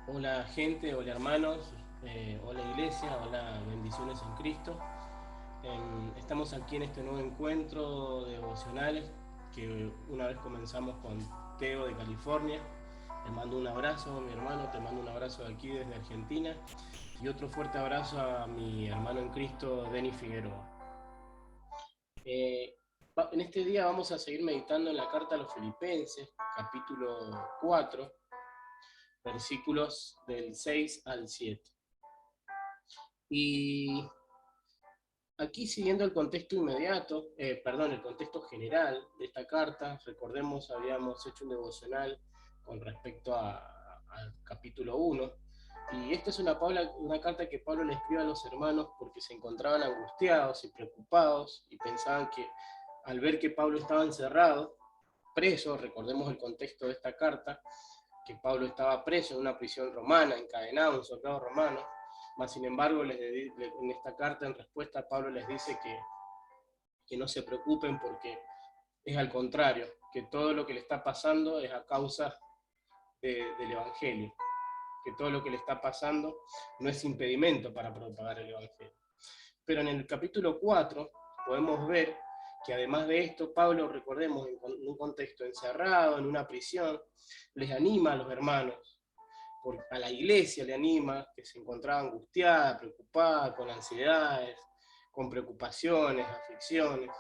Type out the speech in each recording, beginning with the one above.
Hola gente, hola hermanos, hola iglesia, hola bendiciones en Cristo. Estamos aquí en este nuevo encuentro devocional que una vez comenzamos con Teo de California. Te mando un abrazo, mi hermano, te mando un abrazo de aquí desde Argentina y otro fuerte abrazo a mi hermano en Cristo, Denis Figueroa. Eh, en este día vamos a seguir meditando en la carta a los Filipenses, capítulo 4, versículos del 6 al 7. Y aquí siguiendo el contexto inmediato, el contexto general de esta carta, recordemos, habíamos hecho un devocional con respecto al capítulo 1, y esta es una carta que Pablo le escribe a los hermanos porque se encontraban angustiados y preocupados y pensaban que al ver que Pablo estaba encerrado, preso, recordemos el contexto de esta carta, que Pablo estaba preso en una prisión romana, encadenado, un soldado romano, mas sin embargo en esta carta en respuesta Pablo les dice que no se preocupen porque es al contrario, que todo lo que le está pasando es a causa del Evangelio, que todo lo que le está pasando no es impedimento para propagar el Evangelio. Pero en el capítulo 4 podemos ver que además de esto, Pablo, recordemos, en un contexto encerrado, en una prisión, les anima a los hermanos, a la iglesia le anima, que se encontraba angustiada, preocupada, con ansiedades, con preocupaciones, aflicciones,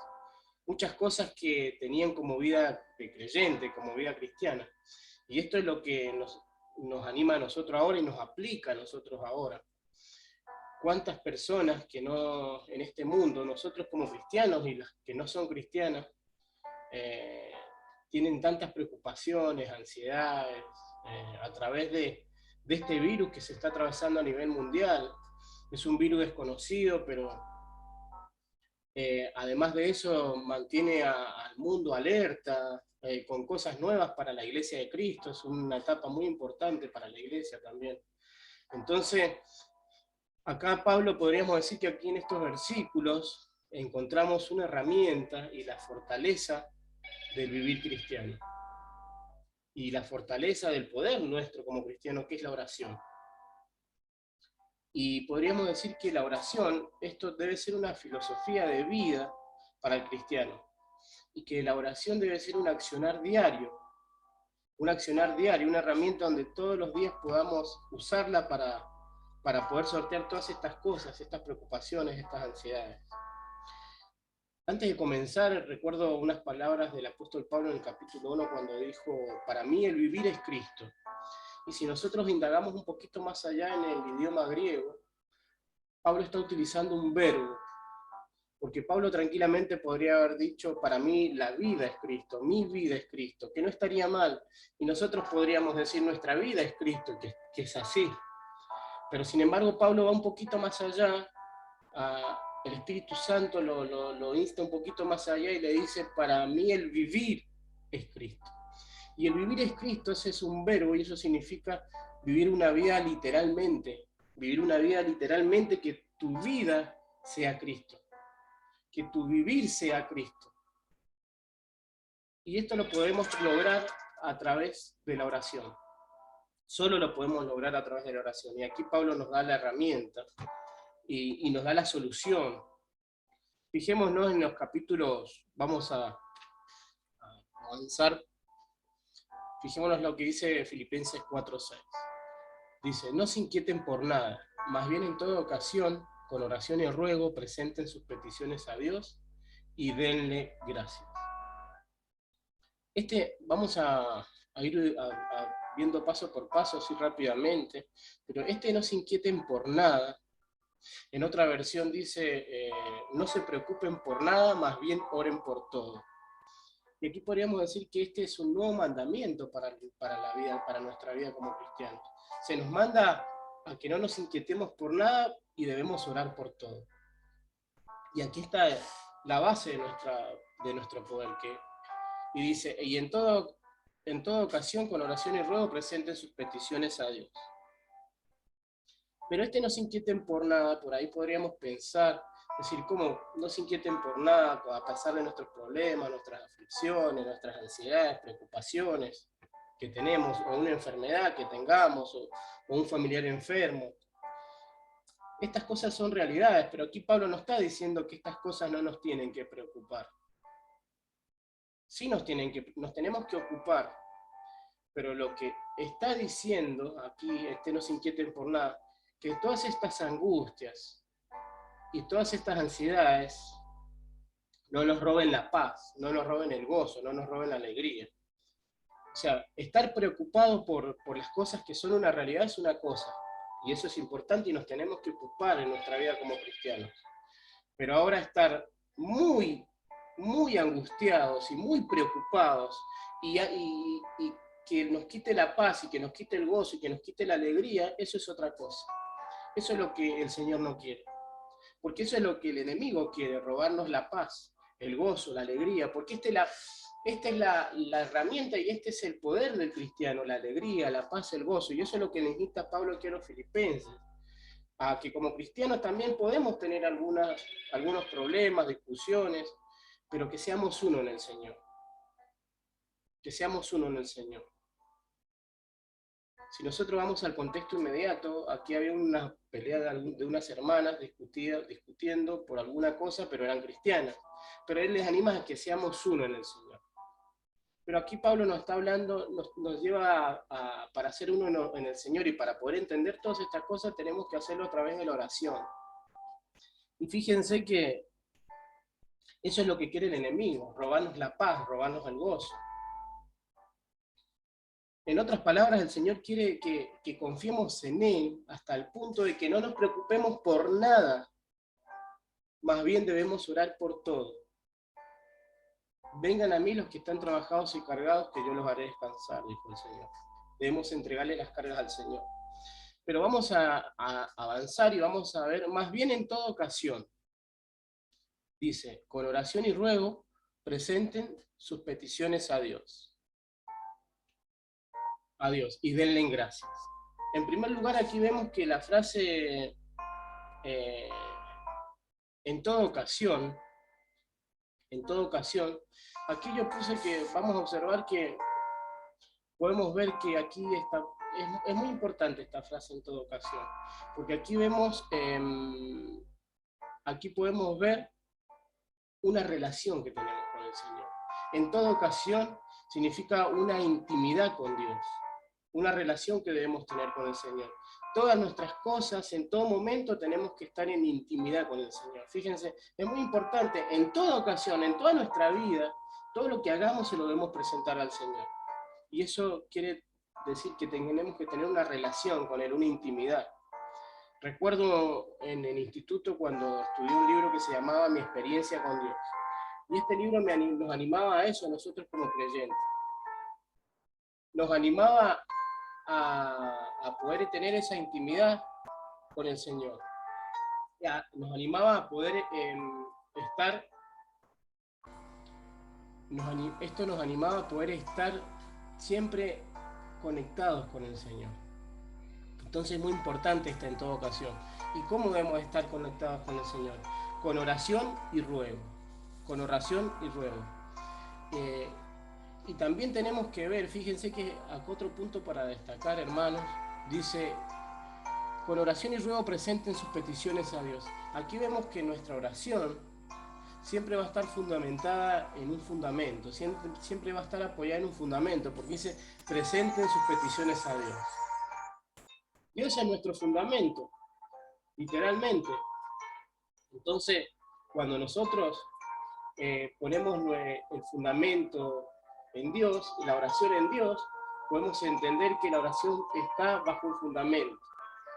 muchas cosas que tenían como vida de creyente, como vida cristiana. Y esto es lo que nos anima a nosotros ahora y nos aplica a nosotros ahora. ¿Cuántas personas que no, en este mundo, nosotros como cristianos y las que no son cristianas, eh, tienen tantas preocupaciones, ansiedades, a través de este virus que se está atravesando a nivel mundial? Es un virus desconocido, pero además de eso mantiene al mundo alerta, con cosas nuevas para la iglesia de Cristo. Es una etapa muy importante para la iglesia también. Entonces, acá Pablo podríamos decir que aquí en estos versículos encontramos una herramienta y la fortaleza del vivir cristiano y la fortaleza del poder nuestro como cristiano, que es la oración. Y podríamos decir que la oración, esto debe ser una filosofía de vida para el cristiano, y que la oración debe ser un accionar diario, una herramienta donde todos los días podamos usarla para poder sortear todas estas cosas, estas preocupaciones, estas ansiedades. Antes de comenzar, recuerdo unas palabras del apóstol Pablo en el capítulo 1 cuando dijo, para mí el vivir es Cristo. Y si nosotros indagamos un poquito más allá en el idioma griego, Pablo está utilizando un verbo, porque Pablo tranquilamente podría haber dicho, para mí la vida es Cristo, mi vida es Cristo, que no estaría mal. Y nosotros podríamos decir, nuestra vida es Cristo, que es así. Pero sin embargo, Pablo va un poquito más allá, el Espíritu Santo lo insta un poquito más allá y le dice, para mí el vivir es Cristo. Y el vivir es Cristo, ese es un verbo y eso significa vivir una vida literalmente que tu vida sea Cristo, que tu vivir sea Cristo. Y esto lo podemos lograr a través de la oración. Solo lo podemos lograr a través de la oración. Y aquí Pablo nos da la herramienta y nos da la solución. Fijémonos en los capítulos, vamos a avanzar. Fijémonos lo que dice Filipenses 4:6. Dice, no se inquieten por nada, más bien en toda ocasión, con oración y ruego, presenten sus peticiones a Dios y denle gracias. Vamos a ir viendo paso por paso, así rápidamente, pero no se inquieten por nada. En otra versión dice, no se preocupen por nada, más bien oren por todo. Y aquí podríamos decir que este es un nuevo mandamiento para la vida, para nuestra vida como cristianos. Se nos manda a que no nos inquietemos por nada y debemos orar por todo. Y aquí está la base de nuestro poder, y dice, y en toda ocasión con oración y ruego presenten sus peticiones a Dios. Pero no se inquieten por nada, por ahí podríamos pensar, decir, ¿cómo no se inquieten por nada a pesar de nuestros problemas, nuestras aflicciones, nuestras ansiedades, preocupaciones? que tenemos, o una enfermedad que tengamos, o un familiar enfermo. Estas cosas son realidades, pero aquí Pablo no está diciendo que estas cosas no nos tienen que preocupar. Sí nos tenemos que ocupar, pero lo que está diciendo aquí, no se inquieten por nada, que todas estas angustias y todas estas ansiedades no nos roben la paz, no nos roben el gozo, no nos roben la alegría. O sea, estar preocupado por las cosas que son una realidad es una cosa, y eso es importante y nos tenemos que ocupar en nuestra vida como cristianos. Pero ahora estar muy, muy angustiados y muy preocupados y que nos quite la paz y que nos quite el gozo y que nos quite la alegría, eso es otra cosa. Eso es lo que el Señor no quiere. Porque eso es lo que el enemigo quiere, robarnos la paz, el gozo, la alegría, porque esta es la herramienta y este es el poder del cristiano, la alegría, la paz, el gozo, y eso es lo que les insta Pablo aquí a los filipenses, a que como cristianos también podemos tener algunos problemas, discusiones, pero que seamos uno en el Señor, que seamos uno en el Señor. Si nosotros vamos al contexto inmediato, aquí había una pelea de unas hermanas discutiendo por alguna cosa, pero eran cristianas. Pero él les anima a que seamos uno en el Señor. Pero aquí Pablo nos está hablando, nos lleva para ser uno en el Señor, y para poder entender todas estas cosas tenemos que hacerlo a través de la oración. Y fíjense que eso es lo que quiere el enemigo, robarnos la paz, robarnos el gozo. En otras palabras, el Señor quiere que confiemos en Él hasta el punto de que no nos preocupemos por nada. Más bien debemos orar por todo. Vengan a mí los que están trabajados y cargados, que yo los haré descansar, dijo el Señor. Debemos entregarle las cargas al Señor. Pero vamos a avanzar y vamos a ver, más bien en toda ocasión. Dice, con oración y ruego, presenten sus peticiones a Dios. A Dios, y denle gracias. En primer lugar, aquí vemos que la frase en toda ocasión, aquí yo puse que vamos a observar que podemos ver que aquí es muy importante esta frase en toda ocasión, porque aquí vemos, aquí podemos ver una relación que tenemos con el Señor. En toda ocasión significa una intimidad con Dios, una relación que debemos tener con el Señor. Todas nuestras cosas, en todo momento, tenemos que estar en intimidad con el Señor. Fíjense, es muy importante, en toda ocasión, en toda nuestra vida, todo lo que hagamos se lo debemos presentar al Señor. Y eso quiere decir que tenemos que tener una relación con Él, una intimidad. Recuerdo en el instituto cuando estudié un libro que se llamaba Mi experiencia con Dios. Y este libro nos animaba a eso, a nosotros como creyentes. Nos animaba a poder tener esa intimidad con el Señor. Nos animaba a poder estar, esto nos animaba a poder estar siempre conectados con el Señor. Entonces es muy importante esta en toda ocasión. ¿Y cómo debemos estar conectados con el Señor? Con oración y ruego. Con oración y ruego. Y también tenemos que ver, fíjense que acá otro punto para destacar, hermanos, dice, con oración y ruego presenten sus peticiones a Dios. Aquí vemos que nuestra oración siempre va a estar fundamentada en un fundamento, siempre va a estar apoyada en un fundamento, porque dice, presenten sus peticiones a Dios. Dios es nuestro fundamento, literalmente. Entonces, cuando nosotros ponemos el fundamento en Dios, la oración en Dios, podemos entender que la oración está bajo un fundamento,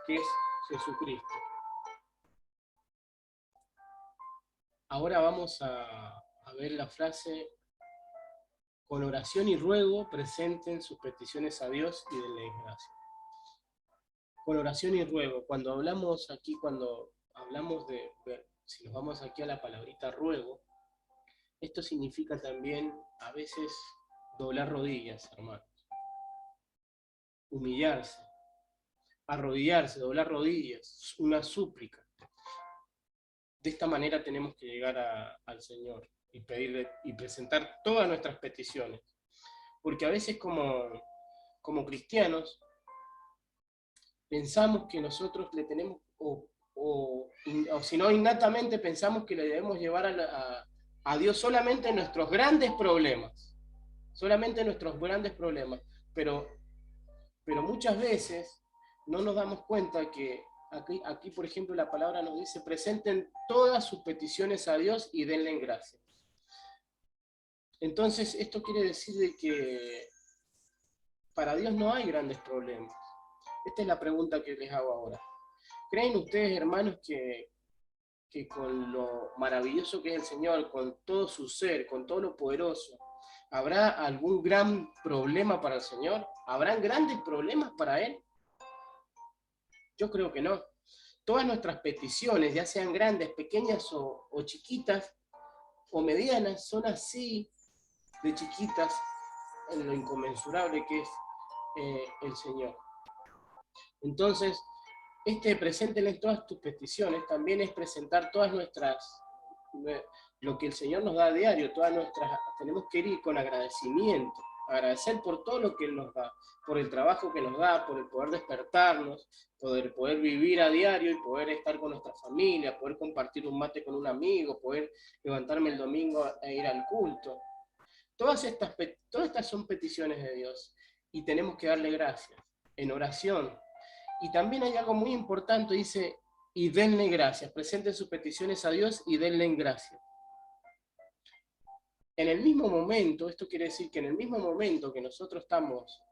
que es Jesucristo. Ahora vamos a ver la frase, con oración y ruego presenten sus peticiones a Dios y denle gracias. Con oración y ruego, cuando hablamos si nos vamos aquí a la palabrita ruego, esto significa también a veces doblar rodillas, hermanos. Humillarse, arrodillarse, doblar rodillas, una súplica. De esta manera tenemos que llegar al Señor y pedirle y presentar todas nuestras peticiones. Porque a veces como como cristianos, pensamos que nosotros le tenemos, o si no, innatamente pensamos que le debemos llevar a Dios solamente nuestros grandes problemas, solamente nuestros grandes problemas, pero muchas veces no nos damos cuenta que aquí, por ejemplo, la palabra nos dice: presenten todas sus peticiones a Dios y denle en gracia. Entonces, esto quiere decir de que para Dios no hay grandes problemas. Esta es la pregunta que les hago ahora. ¿Creen ustedes, hermanos, que con lo maravilloso que es el Señor, con todo su ser, con todo lo poderoso, habrá algún gran problema para el Señor? ¿Habrán grandes problemas para Él? Yo creo que no. Todas nuestras peticiones, ya sean grandes, pequeñas o chiquitas, o medianas, son así de chiquitas en lo inconmensurable que es el Señor. Entonces, preséntenles todas tus peticiones, también es presentar todas lo que el Señor nos da a diario, tenemos que ir con agradecimiento, agradecer por todo lo que Él nos da, por el trabajo que nos da, por el poder despertarnos, poder vivir a diario y poder estar con nuestra familia, poder compartir un mate con un amigo, poder levantarme el domingo e ir al culto. Todas estas son peticiones de Dios y tenemos que darle gracias en oración. Y también hay algo muy importante, dice: y denle gracias, presenten sus peticiones a Dios y denle en gracias. En el mismo momento, esto quiere decir que en el mismo momento que nosotros estamos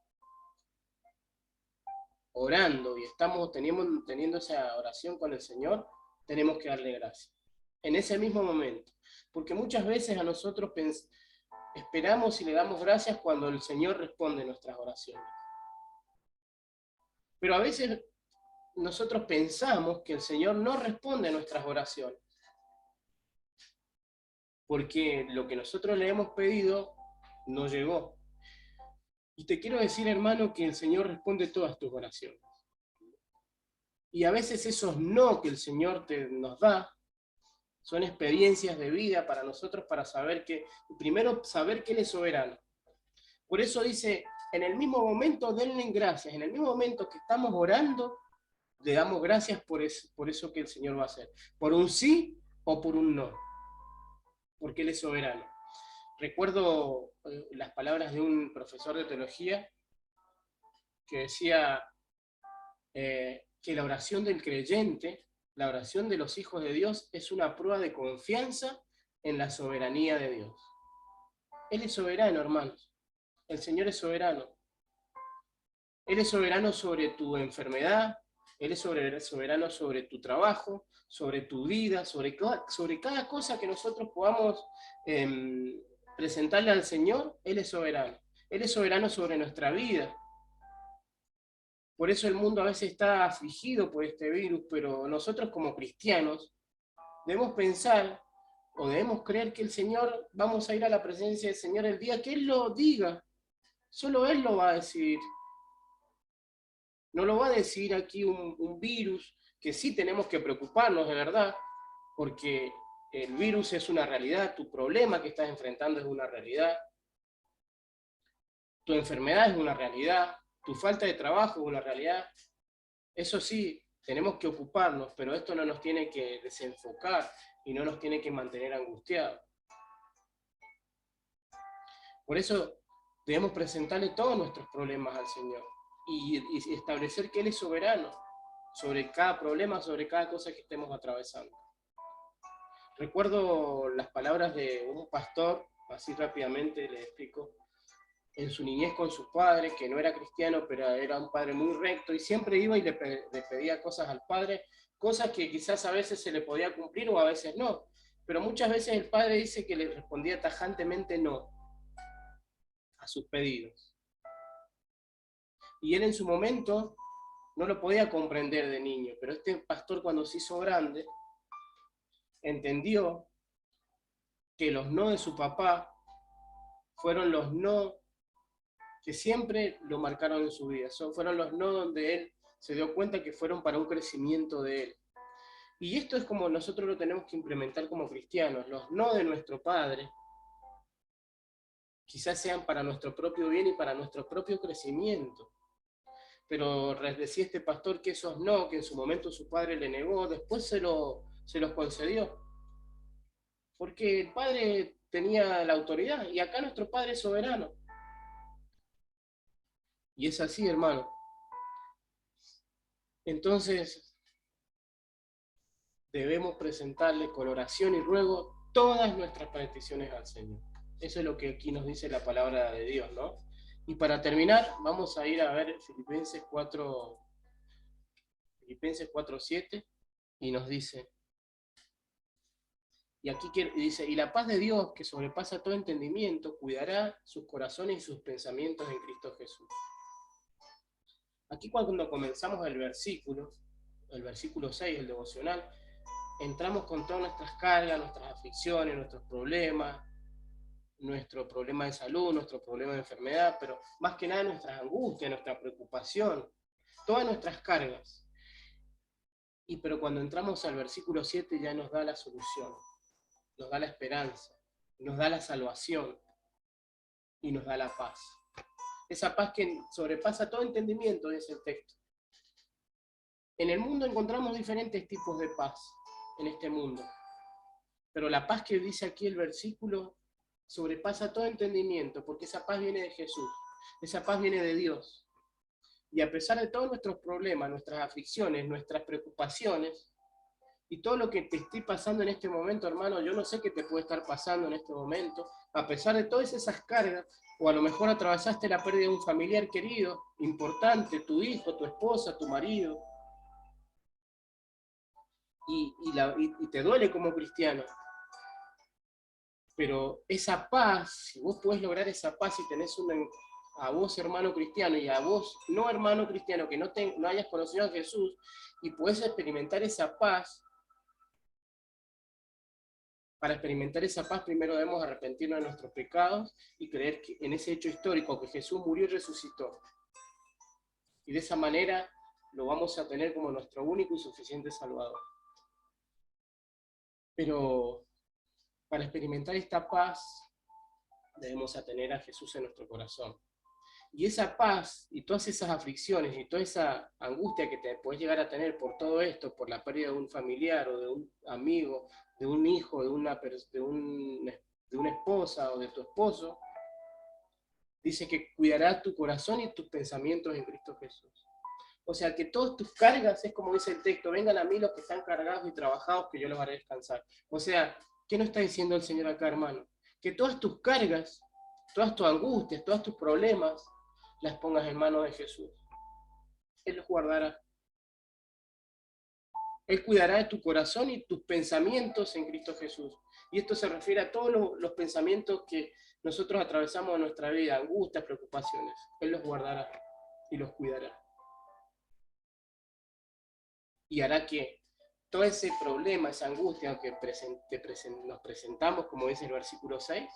orando y estamos teniendo esa oración con el Señor, tenemos que darle gracias. En ese mismo momento. Porque muchas veces a nosotros esperamos y le damos gracias cuando el Señor responde nuestras oraciones. Pero a veces nosotros pensamos que el Señor no responde a nuestras oraciones, porque lo que nosotros le hemos pedido no llegó. Y te quiero decir, hermano, que el Señor responde todas tus oraciones. Y a veces esos no que el Señor nos da son experiencias de vida para nosotros, para saber primero saber que Él es soberano. Por eso dice: en el mismo momento denle gracias, en el mismo momento que estamos orando, le damos gracias por eso que el Señor va a hacer, por un sí o por un no, porque Él es soberano. Recuerdo las palabras de un profesor de teología que decía que la oración del creyente, la oración de los hijos de Dios, es una prueba de confianza en la soberanía de Dios. Él es soberano, hermanos. El Señor es soberano. Él es soberano sobre tu enfermedad, Él es soberano sobre tu trabajo, sobre tu vida, sobre cada cosa que nosotros podamos presentarle al Señor. Él es soberano. Él es soberano sobre nuestra vida. Por eso el mundo a veces está afligido por este virus, pero nosotros como cristianos debemos pensar o debemos creer que el Señor, vamos a ir a la presencia del Señor el día que Él lo diga. Solo Él lo va a decidir. No lo va a decidir aquí un virus, que sí tenemos que preocuparnos de verdad, porque el virus es una realidad, tu problema que estás enfrentando es una realidad, tu enfermedad es una realidad, tu falta de trabajo es una realidad. Eso sí, tenemos que ocuparnos, pero esto no nos tiene que desenfocar y no nos tiene que mantener angustiados. Por eso debemos presentarle todos nuestros problemas al Señor y establecer que Él es soberano sobre cada problema, sobre cada cosa que estemos atravesando. Recuerdo las palabras de un pastor, así rápidamente les explico, en su niñez con su padre, que no era cristiano, pero era un padre muy recto, y siempre iba y le pedía cosas al padre, cosas que quizás a veces se le podía cumplir o a veces no, pero muchas veces el padre dice que le respondía tajantemente no a sus pedidos. Y él en su momento no lo podía comprender de niño, pero este pastor, cuando se hizo grande, entendió que los no de su papá fueron los no que siempre lo marcaron en su vida. Fueron los no donde él se dio cuenta que fueron para un crecimiento de él. Y esto es como nosotros lo tenemos que implementar como cristianos. Los no de nuestro Padre quizás sean para nuestro propio bien y para nuestro propio crecimiento. Pero decía este pastor que esos no, que en su momento su padre le negó, después se los concedió. Porque el padre tenía la autoridad y acá nuestro padre es soberano. Y es así, hermano. Entonces, debemos presentarle con oración y ruego todas nuestras peticiones al Señor. Eso es lo que aquí nos dice la palabra de Dios, ¿no? Y para terminar, vamos a ir a ver Filipenses 4:7, y nos dice, y aquí dice, y la paz de Dios, que sobrepasa todo entendimiento, cuidará sus corazones y sus pensamientos en Cristo Jesús. Aquí cuando comenzamos el versículo 6, el devocional, entramos con todas nuestras cargas, nuestras aflicciones, nuestros problemas, nuestro problema de salud, nuestro problema de enfermedad, pero más que nada nuestras angustias, nuestra preocupación, todas nuestras cargas. Pero cuando entramos al versículo 7 ya nos da la solución, nos da la esperanza, nos da la salvación y nos da la paz. Esa paz que sobrepasa todo entendimiento, dice el texto. En el mundo encontramos diferentes tipos de paz, en este mundo. Pero la paz que dice aquí el versículo sobrepasa todo entendimiento, porque esa paz viene de Jesús, esa paz viene de Dios. Y a pesar de todos nuestros problemas, nuestras aflicciones, nuestras preocupaciones, y todo lo que te esté pasando en este momento, hermano, yo no sé qué te puede estar pasando en este momento, a pesar de todas esas cargas, o a lo mejor atravesaste la pérdida de un familiar querido, importante, tu hijo, tu esposa, tu marido, y te duele como cristiano. Pero esa paz, si vos podés lograr esa paz y tenés a vos hermano cristiano y a vos no hermano cristiano que no hayas conocido a Jesús y podés experimentar esa paz, para experimentar esa paz primero debemos arrepentirnos de nuestros pecados y creer en ese hecho histórico que Jesús murió y resucitó. Y de esa manera lo vamos a tener como nuestro único y suficiente Salvador. Pero para experimentar esta paz debemos tener a Jesús en nuestro corazón. Y esa paz y todas esas aflicciones y toda esa angustia que te puedes llegar a tener por todo esto, por la pérdida de un familiar o de un amigo, de un hijo, de una esposa o de tu esposo, dice que cuidará tu corazón y tus pensamientos en Cristo Jesús. O sea, que todas tus cargas, es como dice el texto, vengan a mí los que están cargados y trabajados, que yo los haré descansar. O sea, ¿qué nos está diciendo el Señor acá, hermano? Que todas tus cargas, todas tus angustias, todos tus problemas, las pongas en manos de Jesús. Él los guardará. Él cuidará de tu corazón y tus pensamientos en Cristo Jesús. Y esto se refiere a todos los pensamientos que nosotros atravesamos en nuestra vida, angustias, preocupaciones. Él los guardará y los cuidará. Y hará que todo ese problema, esa angustia que nos presentamos, como dice el versículo 6,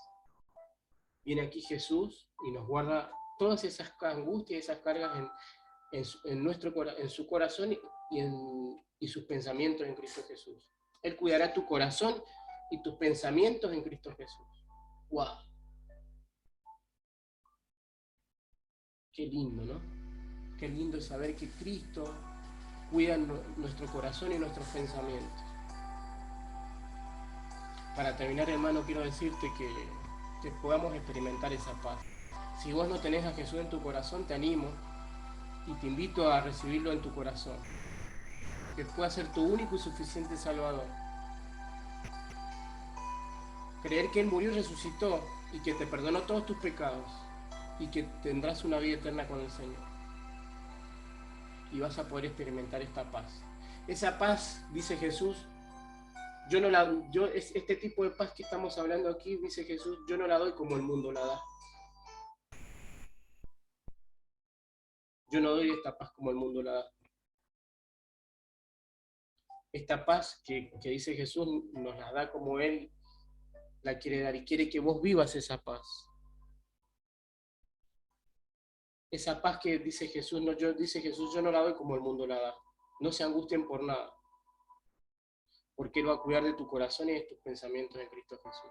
viene aquí Jesús y nos guarda todas esas angustias y esas cargas en su corazón y sus pensamientos en Cristo Jesús. Él cuidará tu corazón y tus pensamientos en Cristo Jesús. ¡Wow! Qué lindo, ¿no? Qué lindo saber que Cristo cuida nuestro corazón y nuestros pensamientos. Para terminar, hermano, quiero decirte que podamos experimentar esa paz. Si vos no tenés a Jesús en tu corazón, te animo y te invito a recibirlo en tu corazón. Que pueda ser tu único y suficiente Salvador. Creer que Él murió y resucitó y que te perdonó todos tus pecados y que tendrás una vida eterna con el Señor. Y vas a poder experimentar esta paz. Esa paz, dice Jesús, este tipo de paz que estamos hablando aquí, dice Jesús, yo no la doy como el mundo la da. Yo no doy esta paz como el mundo la da. Esta paz que dice Jesús nos la da como Él la quiere dar y quiere que vos vivas esa paz. Esa paz que dice Jesús, yo no la doy como el mundo la da. No se angustien por nada, porque Él va a cuidar de tu corazón y de tus pensamientos en Cristo Jesús.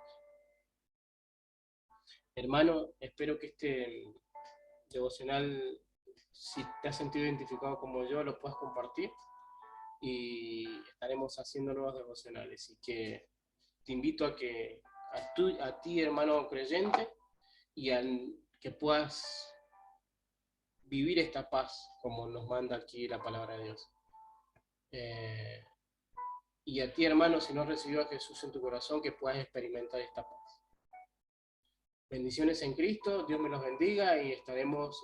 Hermano, espero que este devocional, si te has sentido identificado como yo, lo puedas compartir y estaremos haciendo nuevos devocionales. Y que te invito a que a ti, hermano creyente, y que puedas vivir esta paz como nos manda aquí la palabra de Dios. Eh, y a ti, hermano, si no has recibido a Jesús en tu corazón, que puedas experimentar esta paz. Bendiciones en Cristo, Dios me los bendiga y estaremos,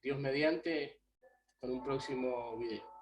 Dios mediante, con un próximo video.